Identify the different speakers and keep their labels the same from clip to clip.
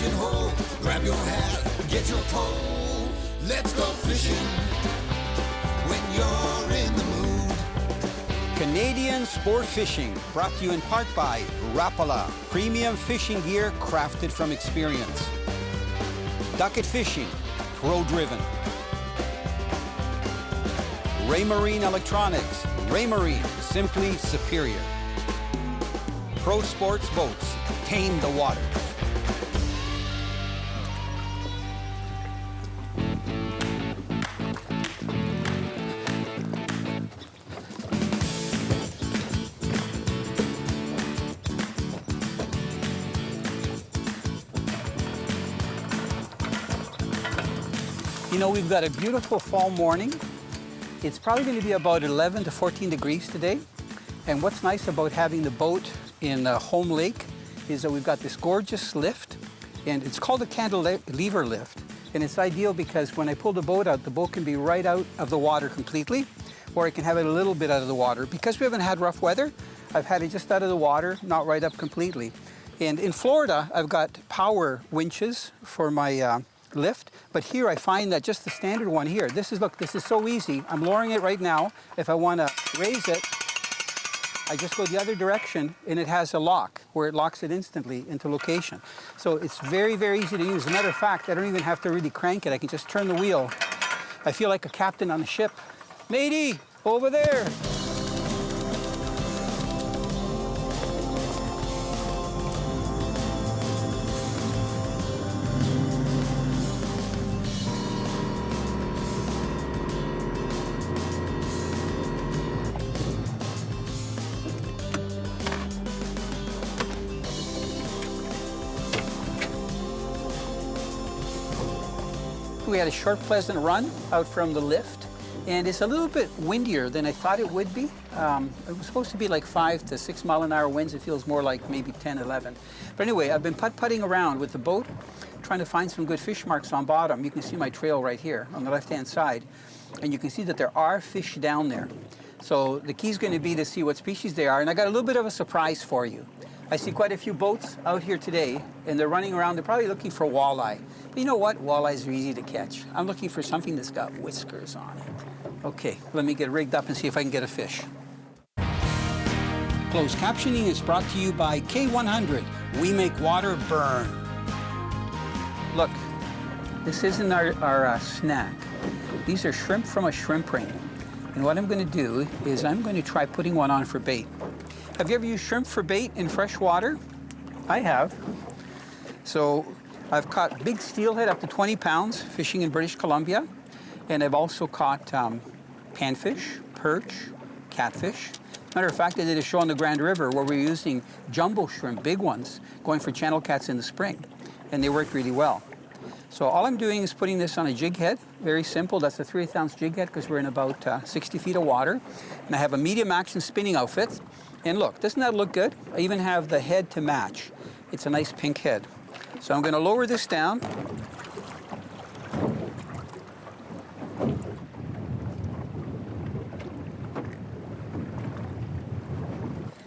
Speaker 1: fishing hole. Grab your hat, get your pole. Let's go fishing when you're in the mood.
Speaker 2: Canadian Sport Fishing, brought to you in part by Rapala, premium fishing gear crafted from experience. Ducket Fishing, pro-driven. Raymarine Electronics, Raymarine, simply superior. Pro Sports Boats, tame the waters. You know, we've got a beautiful fall morning. It's probably going to be about 11 to 14 degrees today. And what's nice about having the boat in Home Lake is that we've got this gorgeous lift, and it's called a cantilever lift. And it's ideal because when I pull the boat out, the boat can be right out of the water completely, or I can have it a little bit out of the water. Because we haven't had rough weather, I've had it just out of the water, not right up completely. And in Florida, I've got power winches for my lift, but here I find that just the standard one here, look, this is so easy. I'm lowering it right now. If I want to raise it, I just go the other direction, and it has a lock where it locks it instantly into location. So it's very, very easy to use. As a matter of fact, I don't even have to really crank it. I can just turn the wheel. I feel like a captain on a ship. Matey, over there. We had a short, pleasant run out from the lift, and it's a little bit windier than I thought it would be. It was supposed to be like 5 to 6 mile an hour winds. It feels more like maybe 10, 11. But anyway, I've been putt-putting around with the boat, trying to find some good fish marks on bottom. You can see my trail right here on the left-hand side, and you can see that there are fish down there. So the key is going to be to see what species they are, and I got a little bit of a surprise for you. I see quite a few boats out here today, and they're running around. They're probably looking for walleye. But you know what? Walleyes are easy to catch. I'm looking for something that's got whiskers on it. Okay, let me get rigged up and see if I can get a fish. Closed captioning is brought to you by K100. We make water burn. Look, this isn't our snack. These are shrimp from a shrimp ring. And what I'm going to do is I'm going to try putting one on for bait. Have you ever used shrimp for bait in fresh water? I have. So I've caught big steelhead up to 20 pounds fishing in British Columbia. And I've also caught panfish, perch, catfish. Matter of fact, I did a show on the Grand River where we were using jumbo shrimp, big ones, going for channel cats in the spring. And they worked really well. So all I'm doing is putting this on a jig head. Very simple. That's a 3/8 ounce jig head because we're in about 60 feet of water. And I have a medium action spinning outfit. And look, doesn't that look good? I even have the head to match. It's a nice pink head. So I'm going to lower this down.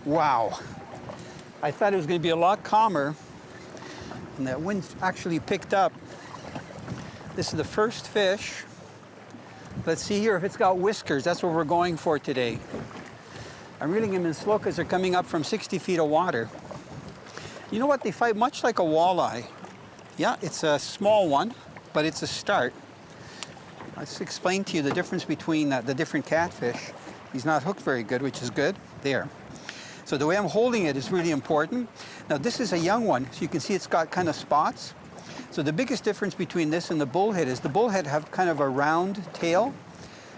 Speaker 2: Wow. I thought it was going to be a lot calmer, and that wind actually picked up. This is the first fish. Let's see here if it's got whiskers. That's what we're going for today. I'm reeling them in slow because they're coming up from 60 feet of water. You know what? They fight much like a walleye. Yeah, it's a small one, but it's a start. Let's explain to you the difference between the different catfish. He's not hooked very good, which is good. There. So the way I'm holding it is really important. Now this is a young one, so you can see it's got kind of spots. So the biggest difference between this and the bullhead is the bullhead have kind of a round tail.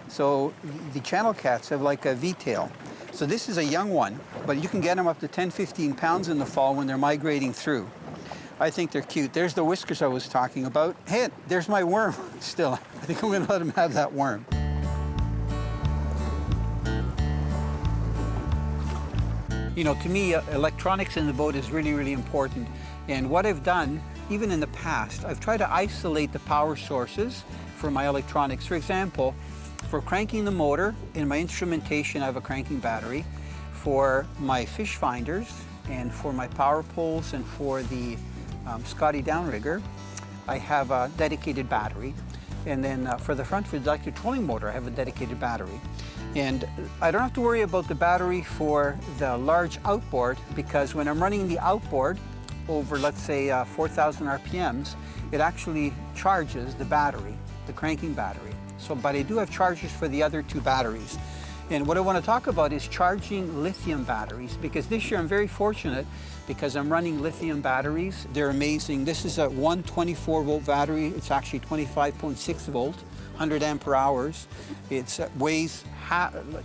Speaker 2: So the channel cats have like a V-tail. So this is a young one, but you can get them up to 10, 15 pounds in the fall when they're migrating through. I think they're cute. There's the whiskers I was talking about. Hey, there's my worm still. I think I'm gonna let him have that worm. You know, to me, electronics in the boat is really, really important. And what I've done, even in the past, I've tried to isolate the power sources for my electronics. For example, for cranking the motor, in my instrumentation, I have a cranking battery. For my fish finders, and for my power poles, and for the Scotty downrigger, I have a dedicated battery. And then for the front, for the electric trolling motor, I have a dedicated battery. And I don't have to worry about the battery for the large outboard, because when I'm running the outboard over, let's say, 4,000 RPMs, it actually charges the battery, the cranking battery. So, but I do have chargers for the other two batteries. And what I want to talk about is charging lithium batteries, because this year I'm very fortunate because I'm running lithium batteries. They're amazing. This is a 124-volt battery. It's actually 25.6 volt, 100 ampere hours. It weighs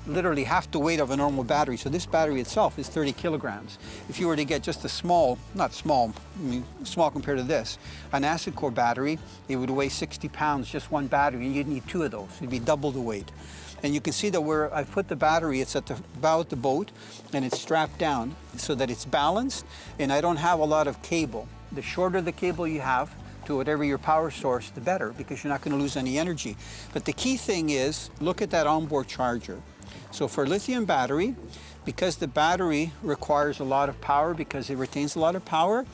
Speaker 2: literally half the weight of a normal battery. So this battery itself is 30 kilograms. If you were to get just a small, not small, I mean small compared to this, an acid core battery, it would weigh 60 pounds, just one battery, and you'd need two of those. It'd be double the weight. And you can see that where I've put the battery, it's at the bow of the boat, and it's strapped down so that it's balanced, and I don't have a lot of cable. The shorter the cable you have to whatever your power source, the better, because you're not going to lose any energy. But the key thing is, look at that onboard charger. So for lithium battery, because the battery requires a lot of power, because it retains a lot of power,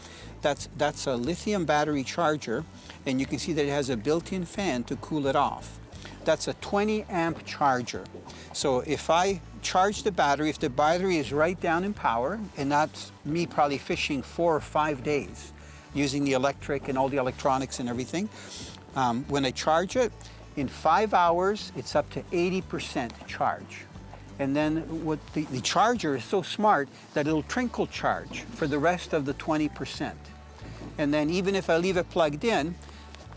Speaker 2: that's a lithium battery charger, and you can see that it has a built-in fan to cool it off. That's a 20 amp charger. So if I charge the battery, if the battery is right down in power, and that's me probably fishing 4 or 5 days, using the electric and all the electronics and everything, when I charge it, in 5 hours, it's up to 80% charge. And then what the charger is so smart that it'll trickle charge for the rest of the 20%. And then even if I leave it plugged in,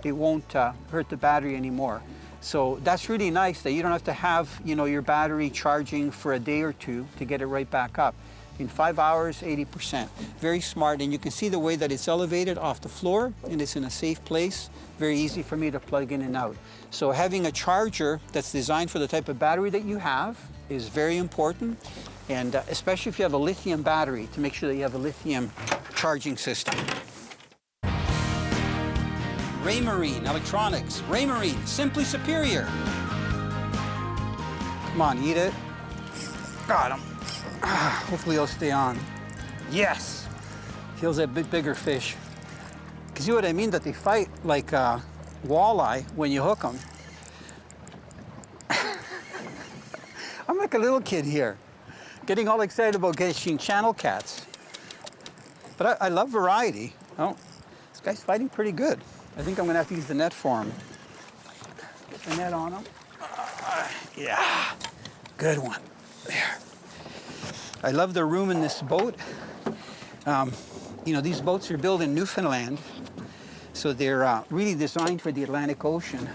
Speaker 2: it won't hurt the battery anymore. So that's really nice that you don't have to have, you know, your battery charging for a day or two to get it right back up. In 5 hours, 80%. Very smart, and you can see the way that it's elevated off the floor, and it's in a safe place. Very easy for me to plug in and out. So having a charger that's designed for the type of battery that you have is very important, and especially if you have a lithium battery, to make sure that you have a lithium charging system. Raymarine Electronics. Raymarine, simply superior. Come on, eat it. Got him. Hopefully he'll stay on. Yes! Feels a bit bigger fish. You see what I mean? That they fight like walleye when you hook them. I'm like a little kid here, getting all excited about catching channel cats. But I love variety. Oh, this guy's fighting pretty good. I think I'm gonna have to use the net for him. Get the net on him. Yeah, good one. There. I love the room in this boat. You know, these boats are built in Newfoundland, so they're really designed for the Atlantic Ocean.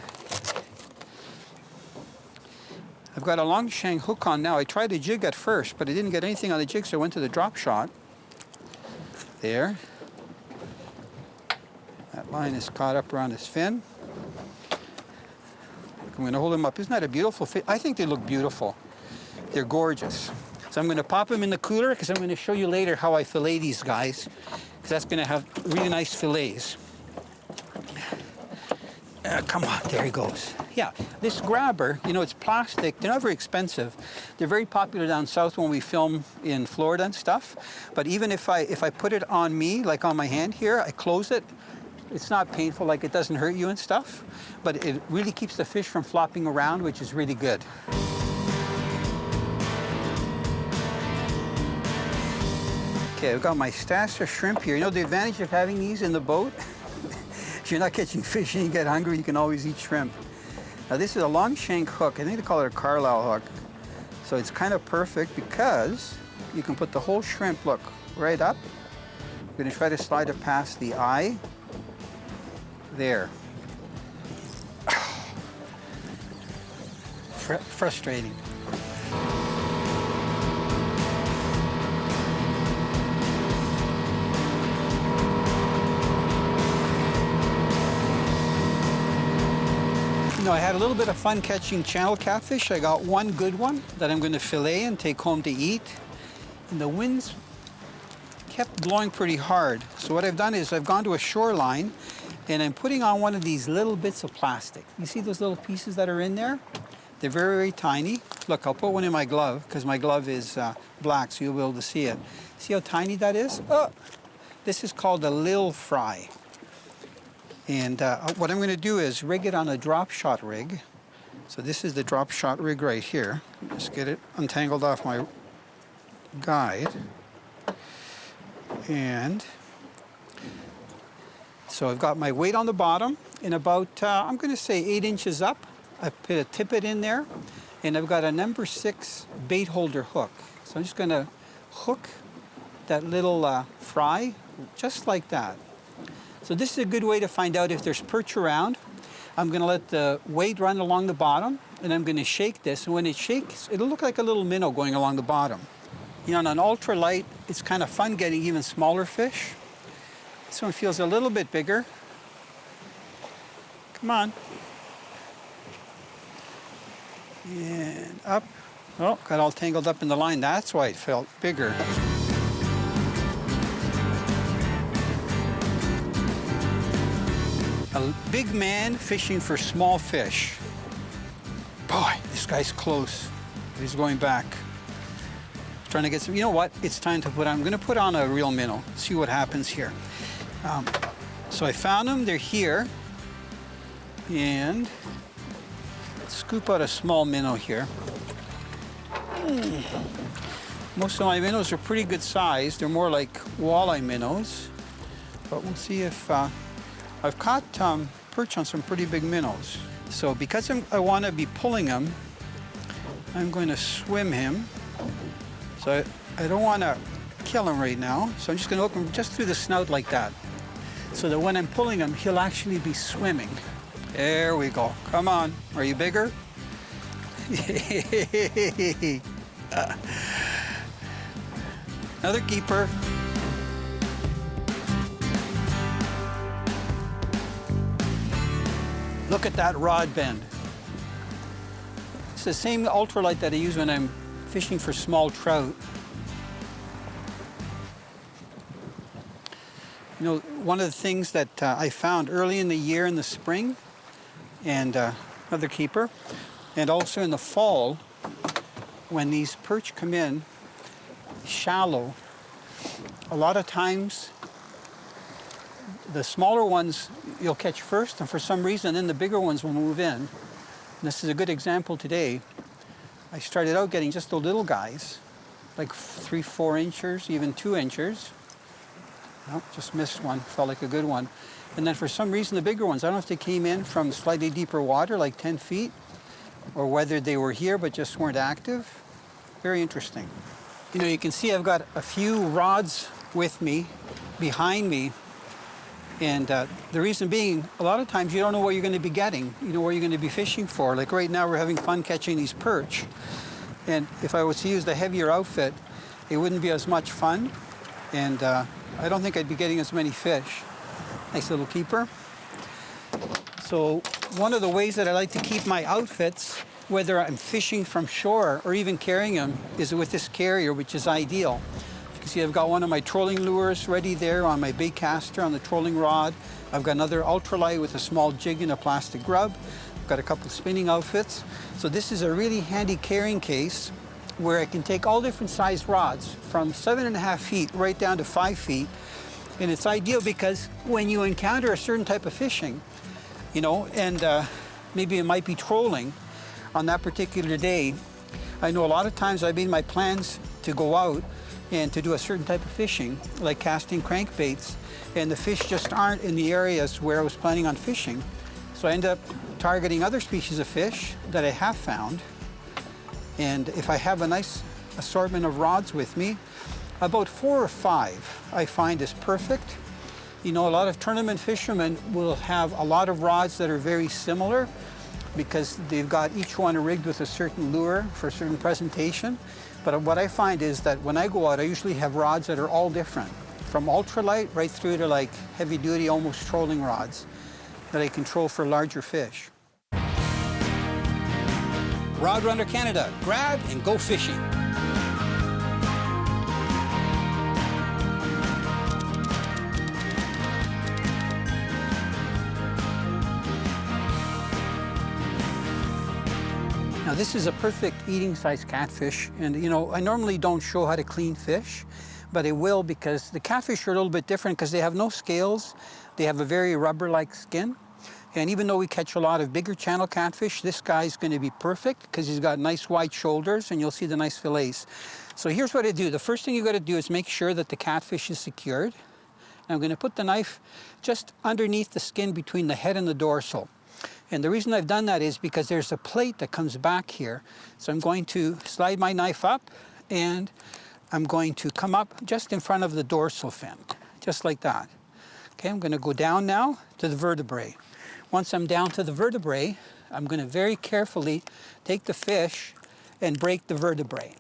Speaker 2: I've got a long shank hook on now. I tried a jig at first, but I didn't get anything on the jig, so I went to the drop shot. There. That line is caught up around his fin. I'm going to hold him up. Isn't that a beautiful fish? I think they look beautiful. They're gorgeous. So I'm going to pop them in the cooler because I'm going to show you later how I fillet these guys, because that's going to have really nice fillets. Come on, there he goes. Yeah, this grabber, you know, it's plastic. They're not very expensive. They're very popular down south when we film in Florida and stuff. But even if I put it on me, like on my hand here, I close it, it's not painful, like it doesn't hurt you and stuff. But it really keeps the fish from flopping around, which is really good. Okay, I've got my stash of shrimp here. You know the advantage of having these in the boat? If you're not catching fish and you get hungry, you can always eat shrimp. Now this is a long shank hook. I think they call it a Carlisle hook. So it's kind of perfect because you can put the whole shrimp, look, right up. I'm gonna try to slide it past the eye. There. Frustrating. You know, I had a little bit of fun catching channel catfish. I got one good one that I'm going to fillet and take home to eat. And the winds kept blowing pretty hard. So what I've done is I've gone to a shoreline and I'm putting on one of these little bits of plastic. You see those little pieces that are in there? They're very, very tiny. Look, I'll put one in my glove because my glove is black, so you'll be able to see it. See how tiny that is? Oh, This is called a lil fry. And what I'm going to do is rig it on a drop shot rig. So this is the drop shot rig right here. Just get it untangled off my guide. And so I've got my weight on the bottom and about, I'm going to say 8 inches up. I put a tippet in there, and I've got a number 6 bait holder hook. So I'm just going to hook that little fry just like that. So this is a good way to find out if there's perch around. I'm going to let the weight run along the bottom, and I'm going to shake this. And when it shakes, it'll look like a little minnow going along the bottom. You know, on an ultralight, it's kind of fun getting even smaller fish. This one feels a little bit bigger. Come on. And up. Oh, got all tangled up in the line. That's why it felt bigger. A big man fishing for small fish. Boy, this guy's close. He's going back. Trying to get some, you know what? It's time to put on, I'm gonna put on a real minnow, see what happens here. So I found them, they're here. And let's scoop out a small minnow here. Most of my minnows are pretty good size. They're more like walleye minnows. But we'll see if, I've caught perch on some pretty big minnows. So because I want to be pulling him, I'm going to swim him. So I don't want to kill him right now. So I'm just going to hook him just through the snout like that. So that when I'm pulling him, he'll actually be swimming. There we go. Come on. Are you bigger? Another keeper. Look at that rod bend. It's the same ultralight that I use when I'm fishing for small trout. You know, one of the things that I found early in the year in the spring, and another keeper, and also in the fall, when these perch come in shallow, a lot of times the smaller ones you'll catch first, and for some reason then the bigger ones will move in. And this is a good example today. I started out getting just the little guys, like 3-4 inches, even 2 inches. Nope, just missed one, felt like a good one. And then for some reason the bigger ones, I don't know if they came in from slightly deeper water, like 10 feet, or whether they were here but just weren't active. Very interesting. You know, you can see I've got a few rods with me, behind me, and the reason being, a lot of times you don't know what you're going to be getting, you know, what you're going to be fishing for. Like right now we're having fun catching these perch, and if I was to use the heavier outfit, it wouldn't be as much fun, and I don't think I'd be getting as many fish. Nice little keeper. So one of the ways that I like to keep my outfits, whether I'm fishing from shore or even carrying them, is with this carrier, which is ideal. You can see I've got one of my trolling lures ready there on my bait caster on the trolling rod. I've got another ultralight with a small jig and a plastic grub. I've got a couple of spinning outfits. So this is a really handy carrying case where I can take all different size rods from 7.5 feet right down to 5 feet. And it's ideal because when you encounter a certain type of fishing, you know, and maybe it might be trolling on that particular day. I know a lot of times I've made my plans to go out and to do a certain type of fishing, like casting crankbaits, and the fish just aren't in the areas where I was planning on fishing. So I end up targeting other species of fish that I have found. And if I have a nice assortment of rods with me, about 4 or 5 I find is perfect. You know, a lot of tournament fishermen will have a lot of rods that are very similar because they've got each one rigged with a certain lure for a certain presentation. But what I find is that when I go out, I usually have rods that are all different, from ultralight right through to like heavy duty, almost trolling rods that I control for larger fish. Rod Runner Canada, grab and go fishing. Now this is a perfect eating size catfish, and you know, I normally don't show how to clean fish, but it will, because the catfish are a little bit different because they have no scales. They have a very rubber-like skin. And even though we catch a lot of bigger channel catfish, this guy's going to be perfect because he's got nice wide shoulders, and you'll see the nice fillets. So here's what I do. The first thing you got to do is make sure that the catfish is secured. And I'm going to put the knife just underneath the skin between the head and the dorsal. And the reason I've done that is because there's a plate that comes back here. So I'm going to slide my knife up, and I'm going to come up just in front of the dorsal fin, just like that. Okay, I'm going to go down now to the vertebrae. Once I'm down to the vertebrae, I'm going to very carefully take the fish and break the vertebrae.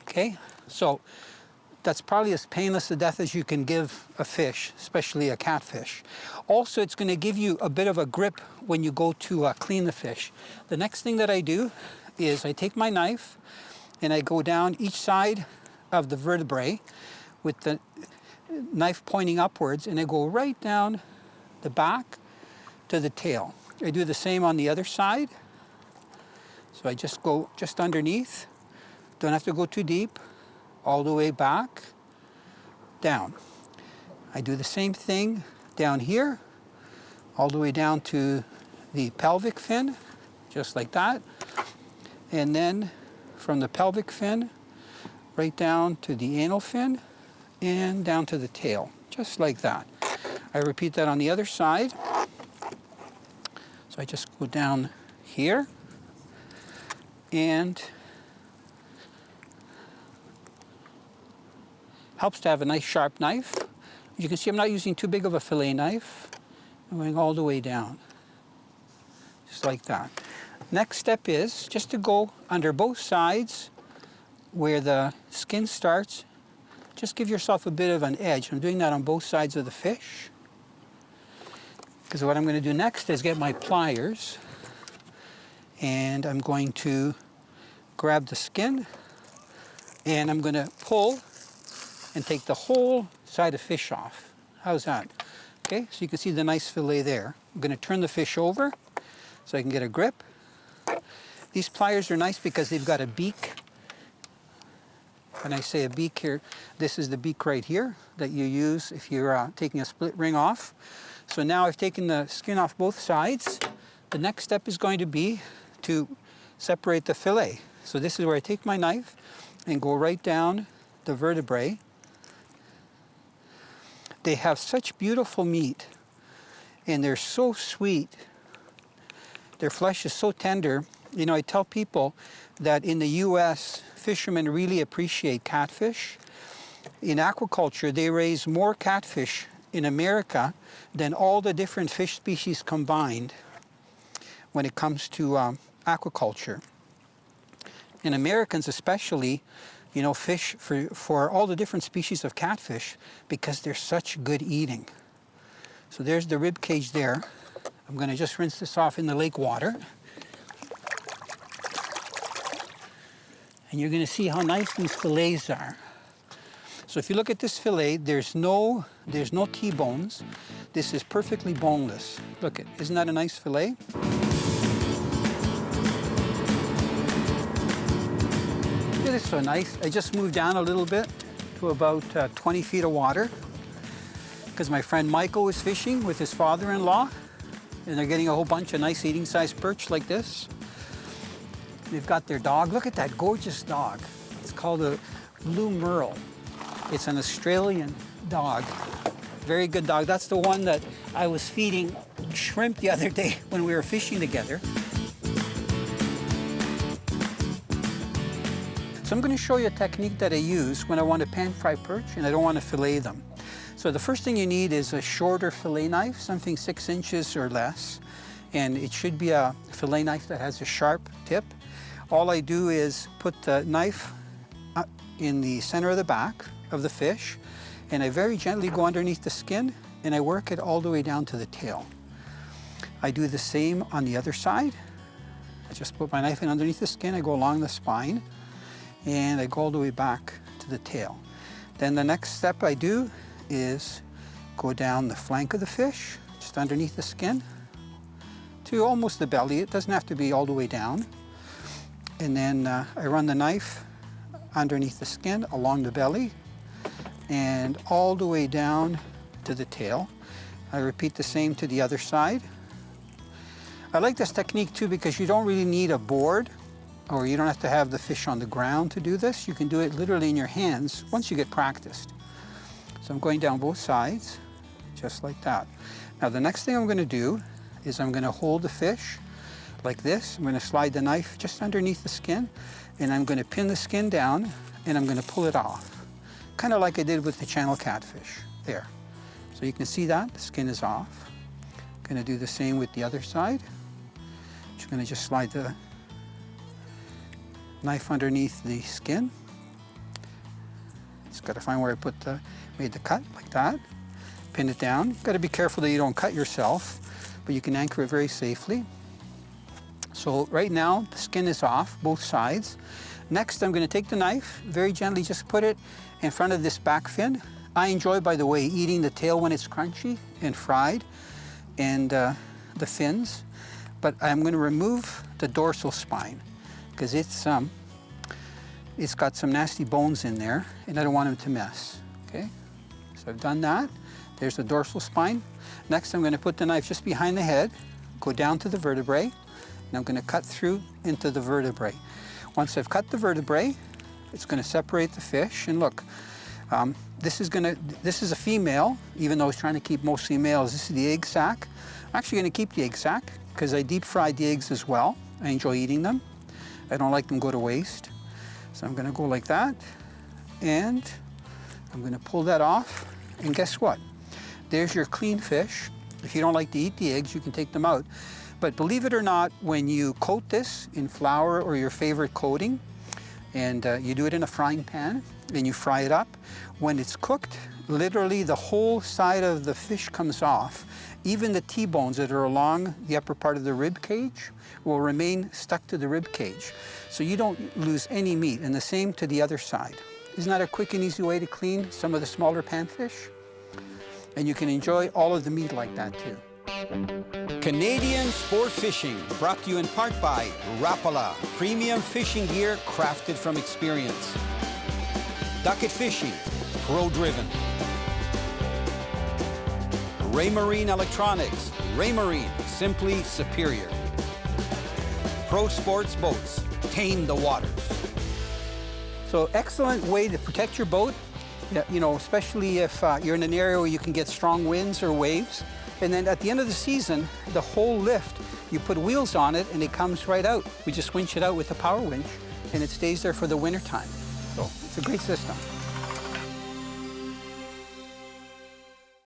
Speaker 2: Okay, so that's probably as painless a death as you can give a fish, especially a catfish. Also, it's going to give you a bit of a grip when you go to clean the fish. The next thing that I do is I take my knife and I go down each side of the vertebrae with the knife pointing upwards, and I go right down the back to the tail. I do the same on the other side. So I just go just underneath. Don't have to go too deep. All the way back, down. I do the same thing down here, all the way down to the pelvic fin, just like that. And then from the pelvic fin, right down to the anal fin, and down to the tail, just like that. I repeat that on the other side. So I just go down here, and helps to have a nice sharp knife. You can see I'm not using too big of a fillet knife. I'm going all the way down, just like that. Next step is just to go under both sides where the skin starts. Just give yourself a bit of an edge. I'm doing that on both sides of the fish. Because what I'm going to do next is get my pliers, and I'm going to grab the skin, and I'm going to pull and take the whole side of fish off. How's that? Okay, so you can see the nice fillet there. I'm going to turn the fish over so I can get a grip. These pliers are nice because they've got a beak. When I say a beak here, this is the beak right here that you use if you're taking a split ring off. So now I've taken the skin off both sides. The next step is going to be to separate the fillet. So this is where I take my knife and go right down the vertebrae. They have such beautiful meat, and they're so sweet. Their flesh is so tender. You know, I tell people that in the US, fishermen really appreciate catfish. In aquaculture, they raise more catfish in America than all the different fish species combined when it comes to aquaculture. And Americans especially, you know, fish for all the different species of catfish because they're such good eating. So there's the rib cage there. I'm going to just rinse this off in the lake water. And you're going to see how nice these fillets are. So if you look at this fillet, there's no T-bones. This is perfectly boneless. Look, isn't that a nice fillet? It is so nice. I just moved down a little bit to about 20 feet of water because my friend Michael was fishing with his father-in-law, and they're getting a whole bunch of nice eating-sized perch like this. They've got their dog. Look at that gorgeous dog. It's called a blue merle. It's an Australian dog. Very good dog. That's the one that I was feeding shrimp the other day when we were fishing together. So I'm going to show you a technique that I use when I want to pan fry perch and I don't want to fillet them. So the first thing you need is a shorter fillet knife, something 6 inches or less. And it should be a fillet knife that has a sharp tip. All I do is put the knife in the center of the back of the fish, and I very gently go underneath the skin, and I work it all the way down to the tail. I do the same on the other side. I just put my knife in underneath the skin, I go along the spine, and I go all the way back to the tail. Then the next step I do is go down the flank of the fish, just underneath the skin, to almost the belly. It doesn't have to be all the way down. And then I run the knife underneath the skin along the belly, and all the way down to the tail. I repeat the same to the other side. I like this technique too because you don't really need a board, or you don't have to have the fish on the ground to do this. You can do it literally in your hands once you get practiced. So I'm going down both sides, just like that. Now the next thing I'm going to do is I'm going to hold the fish like this. I'm going to slide the knife just underneath the skin, and I'm going to pin the skin down, and I'm going to pull it off, kind of like I did with the channel catfish. There. So you can see that the skin is off. I'm going to do the same with the other side. Just going to just slide the knife underneath the skin. Just got to find where I made the cut, like that. Pin it down. Got to be careful that you don't cut yourself, but you can anchor it very safely. So right now the skin is off, both sides. Next I'm going to take the knife, very gently just put it in front of this back fin. I enjoy, by the way, eating the tail when it's crunchy and fried, and the fins, but I'm going to remove the dorsal spine because it's got some nasty bones in there, and I don't want them to mess. Okay, so I've done that. There's the dorsal spine. Next, I'm going to put the knife just behind the head, go down to the vertebrae, and I'm going to cut through into the vertebrae. Once I've cut the vertebrae, it's going to separate the fish. And look, this is a female, even though I was trying to keep mostly males. This is the egg sac. I'm actually going to keep the egg sac because I deep fried the eggs as well. I enjoy eating them. I don't like them go to waste. So I'm going to go like that, and I'm going to pull that off, and guess what? There's your clean fish. If you don't like to eat the eggs, you can take them out. But believe it or not, when you coat this in flour or your favorite coating, and you do it in a frying pan, and you fry it up, when it's cooked, literally the whole side of the fish comes off. Even the T-bones that are along the upper part of the rib cage will remain stuck to the rib cage. So you don't lose any meat, and the same to the other side. Isn't that a quick and easy way to clean some of the smaller panfish? And you can enjoy all of the meat like that too. Canadian Sport Fishing, brought to you in part by Rapala, premium fishing gear crafted from experience. Ducket Fishing, pro-driven. Raymarine Electronics, Raymarine, simply superior. Pro Sports Boats, tame the waters. So excellent way to protect your boat, you know, especially if you're in an area where you can get strong winds or waves. And then at the end of the season, the whole lift, you put wheels on it and it comes right out. We just winch it out with a power winch and it stays there for the winter time. So it's a great system.